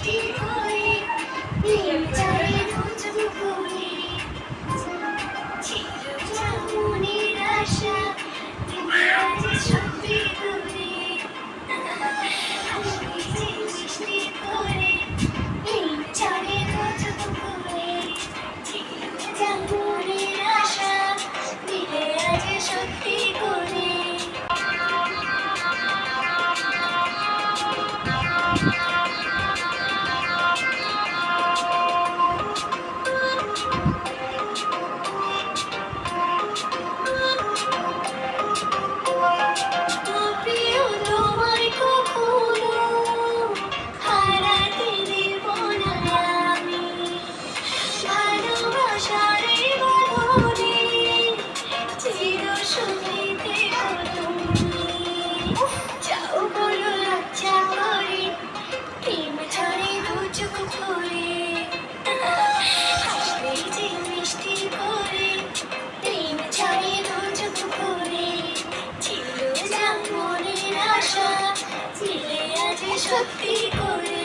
মিষ্টি করে প্রেম চারে রোজ দুপুরে ছিল যেমনের আশা দিনে আজ সত্যি করে হাসি যে মিষ্টি করে প্রেম চারে রোজ দুপুরে ছিল যেমনের আশা দিনে আজ সত্যি করে প্রিয় তোমার কখনো হারাতে দেব না আমি ভালোবাসার এই বাঁধনে চির সুখী থেকো তুমি যাও বলো লজ্জা করে প্রেম ঝরে দু চোখ ভরে হাসলে যে মিষ্টি করে প্রেম ঝরে দু চোখ ভরে ছিল যেমনের আশা ছিলে আজ সত্যি করে